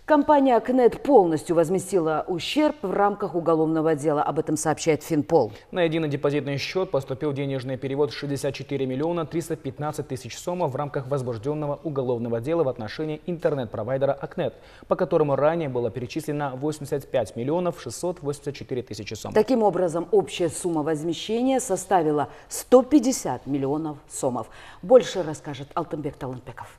Компания КНЕТ полностью возместила ущерб в рамках уголовного дела. Об этом сообщает Финпол. На единый депозитный счет поступил денежный перевод 64 миллиона 315 тысяч сомов в рамках возбужденного уголовного дела в отношении интернет-провайдера АКНЕТ, по которому ранее было перечислено 85 миллионов 684 тысячи сомов. Таким образом, общая сумма возмещения составила 150 миллионов сомов. Больше расскажет Алтынбек Талантбеков.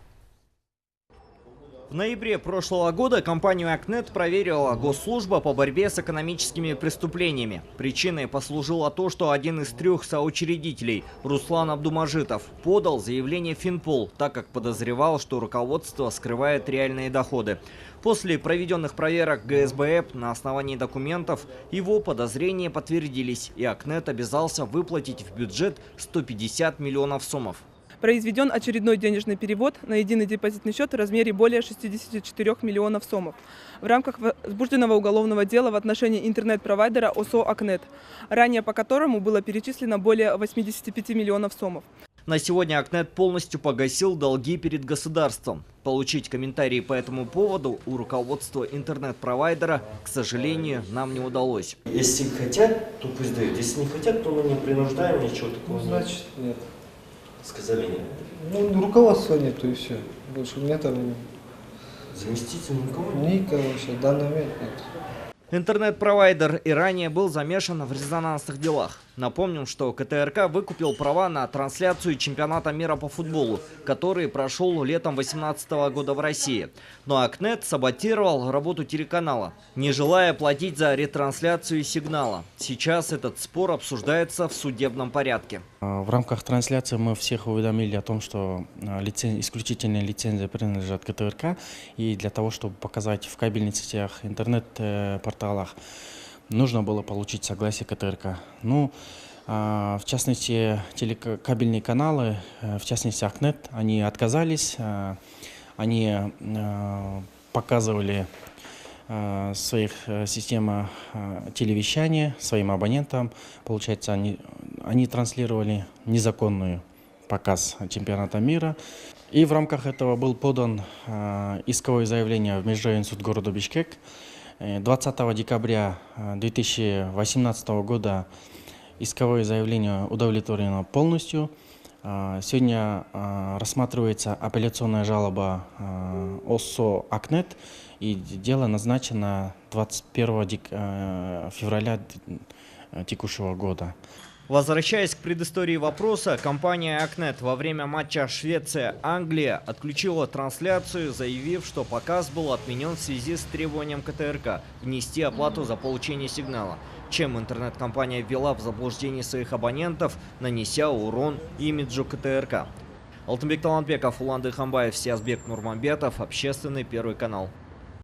В ноябре прошлого года компанию АКНЕТ проверила Госслужба по борьбе с экономическими преступлениями. Причиной послужило то, что один из 3 соучредителей, Руслан Абдумажитов, подал заявление в Финпол, так как подозревал, что руководство скрывает реальные доходы. После проведенных проверок ГСБЭП на основании документов его подозрения подтвердились, и АКНЕТ обязался выплатить в бюджет 150 миллионов сомов. Произведен очередной денежный перевод на единый депозитный счет в размере более 64 миллионов сомов в рамках возбужденного уголовного дела в отношении интернет-провайдера ОСО АКНЕТ, ранее по которому было перечислено более 85 миллионов сомов. На сегодня АКНЕТ полностью погасил долги перед государством. Получить комментарии по этому поводу у руководства интернет-провайдера, к сожалению, нам не удалось. Если хотят, то пусть дают. Если не хотят, то мы не принуждаем, ничего такого. Значит, нет. Сказали нет. Ну, руководства нету и все. Больше у меня там Заместитель никого нет? никого вообще, в данный момент нет. Интернет-провайдер и ранее был замешан в резонансных делах. Напомним, что КТРК выкупил права на трансляцию чемпионата мира по футболу, который прошел летом 2018 года в России. Но АКНЕТ саботировал работу телеканала, не желая платить за ретрансляцию сигнала. Сейчас этот спор обсуждается в судебном порядке. В рамках трансляции мы всех уведомили о том, что исключительная лицензия принадлежит КТРК. И для того, чтобы показать в кабельных сетях, интернет-порталах, нужно было получить согласие КТРК. Ну, в частности, телекабельные каналы, в частности АКНЕТ, они отказались, они показывали своих систем телевещания своим абонентам. Получается, они транслировали незаконный показ чемпионата мира. И в рамках этого был подан исковое заявление в Межрайонный суд города Бишкек. 20 декабря 2018 года исковое заявление удовлетворено полностью. Сегодня рассматривается апелляционная жалоба ОСО АКНЕТ, и дело назначено 21 февраля текущего года. Возвращаясь к предыстории вопроса, компания АКНЕТ во время матча Швеция-Англия отключила трансляцию, заявив, что показ был отменен в связи с требованием КТРК внести оплату за получение сигнала, чем интернет-компания ввела в заблуждение своих абонентов, нанеся урон имиджу КТРК. Алтынбек Талантбеков, Улан Дыхамбаев, Сиязбек Нурманбетов, Общественный, Первый канал.